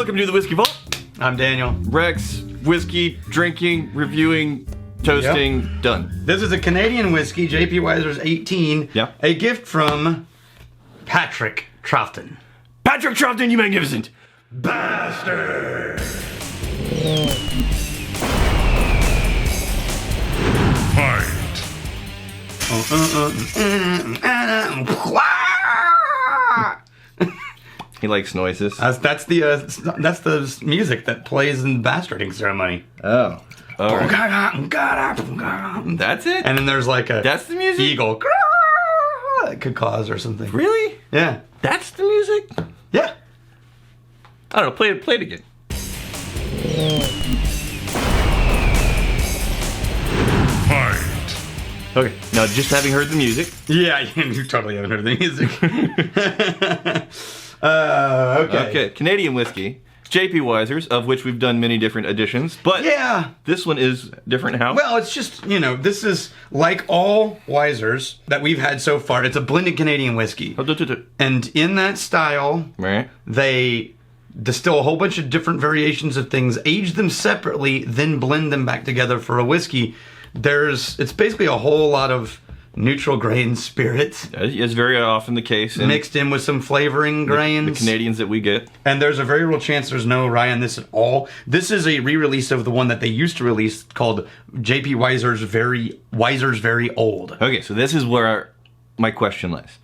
Welcome to the Whiskey Vault. I'm Daniel. Rex, whiskey, drinking, reviewing, toasting, done. This is a Canadian whiskey, J.P. Weiser's 18. Yeah. A gift from Patrick Troughton. Patrick Troughton, you magnificent Bastard! Fight. He likes noises. That's the music that plays in the bastarding ceremony. Oh. All right. That's it? And then there's like a That's the music? eagle that could cause or something. Really? Yeah. That's the music? Yeah. I don't know. Play it again. Fight. Okay. Now, just having heard the music. Yeah, you totally haven't heard the music. Okay. Canadian whiskey. J.P. Weiser's, of which we've done many different editions. But Yeah. this one is different how? Well, it's just, this is like all Weisers that we've had so far. It's a blended Canadian whiskey. And in that style, Right. they distill a whole bunch of different variations of things, age them separately, then blend them back together for a whiskey. It's basically a whole lot of neutral grain spirits It's very often the case in mixed in with some flavoring grains. the Canadians that we get. And there's a very real chance there's no rye in this at all. This is a re-release of the one that they used to release called J.P. Weiser's Very Old. Okay, so this is where my question lies.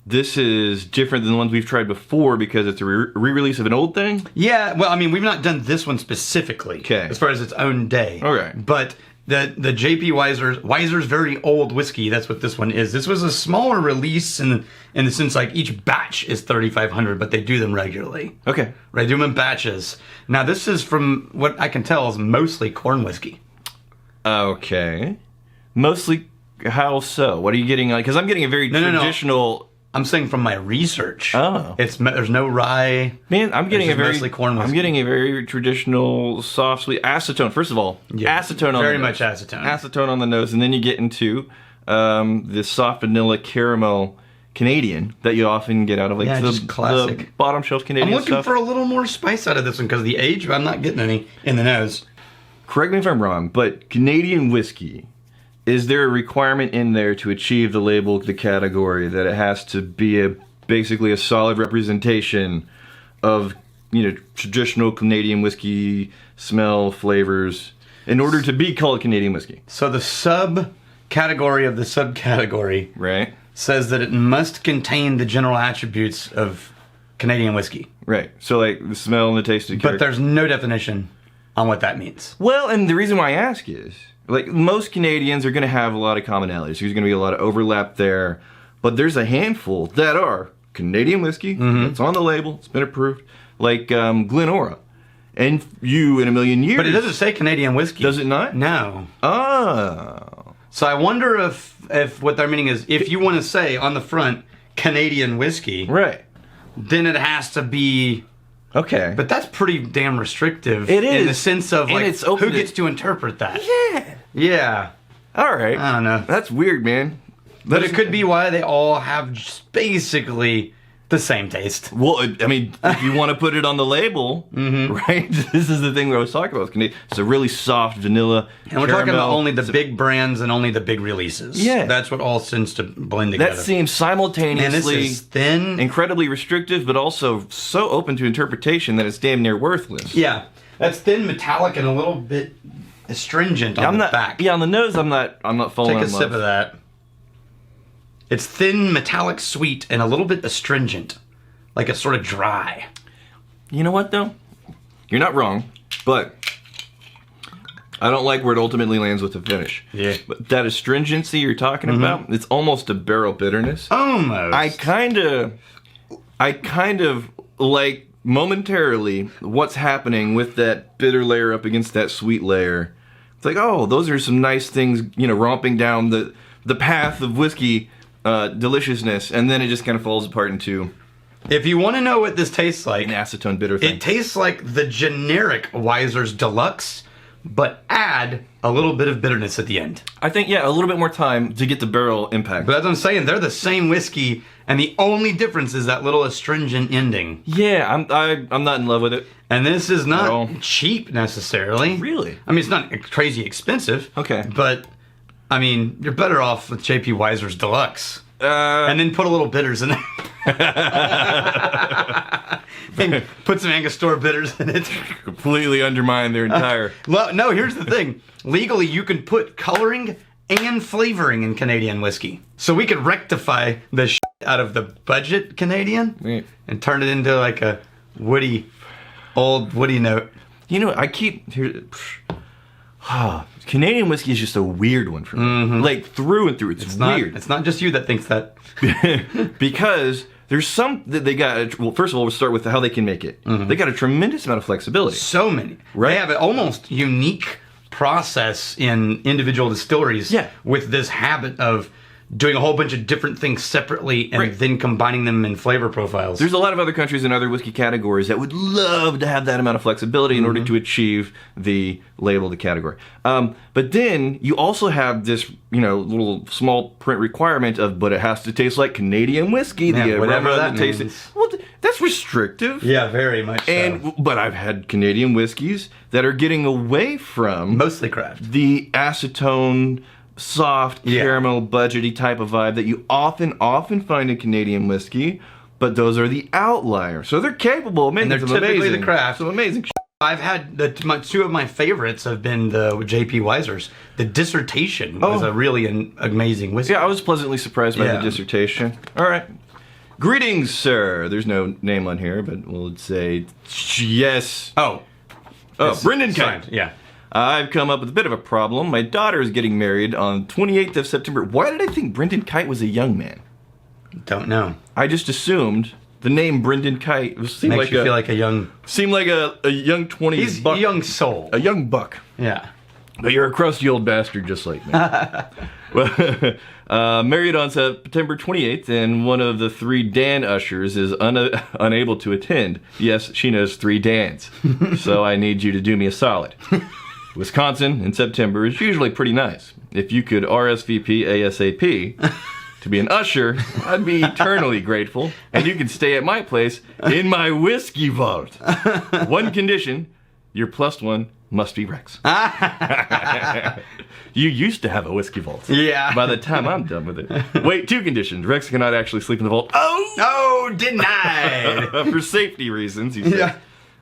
This is different than the ones we've tried before because it's a re-release of an old thing? Yeah, well, I mean, we've not done this one specifically as far as its own day. Okay. But the J.P. Weiser's Very Old whiskey, that's what this one is. This was a smaller release in the sense like each batch is 3,500, but they do them regularly. Okay. They do them in batches. Now, this is from what I can tell is mostly corn whiskey. Okay. Mostly, how so? What are you getting? Because I'm getting a very traditional... I'm saying from my research. Oh. There's no rye. Man, I'm getting mostly corn whiskey. I'm getting a very traditional, soft, sweet acetone. First of all, acetone on very the much nose. acetone. Acetone on the nose, and then you get into the soft vanilla caramel Canadian that you often get out of just the classic bottom shelf Canadian I'm looking stuff. for a little more spice out of this one because the age, I'm not getting any in the nose. Correct me if I'm wrong, but Canadian whiskey, is there a requirement in there to achieve the label, the category, that it has to be basically a solid representation of, traditional Canadian whiskey smell, flavors, in order to be called Canadian whiskey? So the subcategory of the subcategory Right. says that it must contain the general attributes of Canadian whiskey. Right. So like the smell and the taste of the But there's no definition on what that means. Well, and the reason why I ask is, like, most Canadians are going to have a lot of commonalities. There's going to be a lot of overlap there. But there's a handful that are Canadian whiskey. It's on the label. It's been approved. Like Glenora. And you, in a million years... But it doesn't say Canadian whiskey. Does it not? No. Oh. So I wonder if what they're meaning is, if you want to say on the front, Canadian whiskey, Right. then it has to be... Okay. But that's pretty damn restrictive. It is. In the sense of, And like, it's open who gets to interpret that? Yeah. Yeah. All right. I don't know. That's weird, man. But it could be why they all have just basically the same taste. Well, I mean, if you want to put it on the label, right? This is the thing where I was talking about. It's a really soft vanilla. And we're talking about caramel. only the big brands and only the big releases. Yeah. That's what all tends to blend together. That seems And simultaneously this is thin. incredibly restrictive, but also so open to interpretation that it's damn near worthless. Yeah. That's thin, metallic, and a little bit astringent on the back. Yeah, on the nose, I'm not falling Take a in sip love. of that. It's thin, metallic, sweet, and a little bit astringent. Like it's sort of dry. You know what, though? You're not wrong, but I don't like where it ultimately lands with the finish. Yeah. But that astringency you're talking about, it's almost a barrel bitterness. Almost. I kind of like momentarily what's happening with that bitter layer up against that sweet layer. It's like, oh, those are some nice things, romping down the path of whiskey deliciousness, and then it just kind of falls apart into If you want to know what this tastes like, an acetone bitter thing. it tastes like the generic Weiser's Deluxe, but add a little bit of bitterness at the end. I think, yeah, a little bit more time to get the barrel impact. But as I'm saying, they're the same whiskey, and the only difference is that little astringent ending. Yeah, I'm not in love with it. And this is At all. not cheap necessarily. Really? I mean, it's not crazy expensive. Okay. But, I mean, you're better off with J.P. Weiser's Deluxe. And then put a little bitters in there. And put some Angostura bitters in it. Completely undermine their entire... Well, no, here's the thing. Legally, you can put coloring and flavoring in Canadian whiskey. So we could rectify the shit out of the budget Canadian Right. and turn it into like a old woody note. You know, I keep... Canadian whiskey is just a weird one for me. Like, through and through. It's weird. It's not just you that thinks that. Because there's some that they got... Well, first of all, we'll start with how they can make it. They got a tremendous amount of flexibility. So many. Right. They have an almost unique process in individual distilleries with this habit of doing a whole bunch of different things separately and then combining them in flavor profiles. There's a lot of other countries in other whiskey categories that would love to have that amount of flexibility in order to achieve the label, the category. But then you also have this, little small print requirement of, but it has to taste like Canadian whiskey. Man, whatever that taste. means. Well, that's restrictive. Yeah, very much so. But I've had Canadian whiskeys that are getting away from Mostly craft. the acetone, soft, caramel, budgety type of vibe that you often find in Canadian whiskey, but those are the outliers. So they're capable of making And they're some typically amazing, the craft. some amazing shit. I've had two of my favorites have been the J.P. Weiser's. The Dissertation was a really amazing whiskey. Yeah, I was pleasantly surprised by the Dissertation. All right. Greetings, sir. There's no name on here, but we'll say yes. Oh, Brendan signed. Kite. Yeah. I've come up with a bit of a problem. My daughter is getting married on 28th of September. Why did I think Brendan Kite was a young man? Don't know. I just assumed the name Brendan Kite seemed Makes like you feel like a young. seemed like a young 20s He's buck. a young soul. A young buck. Yeah. But you're a crusty old bastard just like me. Married on September 28th, and one of the 3 Dan ushers is unable to attend. Yes, she knows 3 Dans. So I need you to do me a solid. Wisconsin in September is usually pretty nice. If you could RSVP ASAP to be an usher, I'd be eternally grateful. And you can stay at my place in my whiskey vault. One condition, your +1 must be Rex. You used to have a whiskey vault. Yeah. By the time I'm done with it. Wait, 2 conditions. Rex cannot actually sleep in the vault. Oh! No, denied. For safety reasons, he said. Yeah.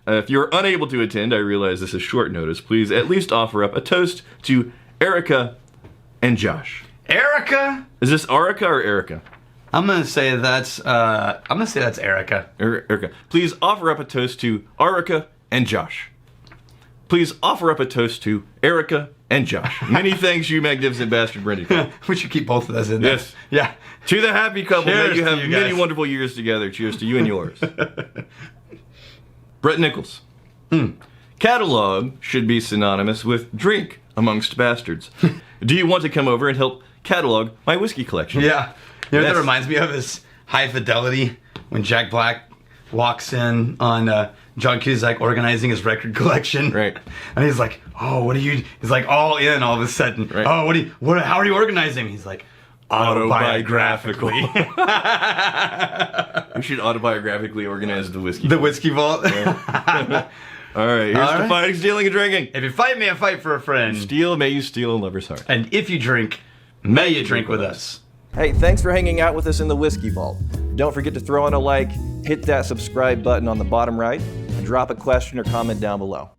If you're unable to attend, I realize this is short notice. Please at least offer up a toast to Erica and Josh. Erica? Is this Arica or Erica? I'm gonna say that's Erica. Erica. Please offer up a toast to Arica and Josh. Please offer up a toast to Erica and Josh. Many thanks, you magnificent bastard, Brendan. We should keep both of those in there. Yes. Yeah. To the happy couple, Cheers may you to have you many guys. wonderful years together. Cheers to you and yours. Brett Nichols. Catalog should be synonymous with drink amongst bastards. Do you want to come over and help catalog my whiskey collection? Yeah. You know what Yes. that reminds me of is High Fidelity when Jack Black walks in on John Cusack organizing his record collection. Right. And he's like, "Oh, what are you?" He's like all in all of a sudden. Right. "Oh, how are you organizing?" He's like, Autobiographically. We should autobiographically organize the whiskey. The whiskey vault. All right, here's All to right. fighting, stealing, and drinking. If you fight me, I fight for a friend. Steal, may you steal a lover's heart. And if you drink, may you drink with us. Hey, thanks for hanging out with us in the Whiskey Vault. Don't forget to throw in a like, hit that subscribe button on the bottom right, and drop a question or comment down below.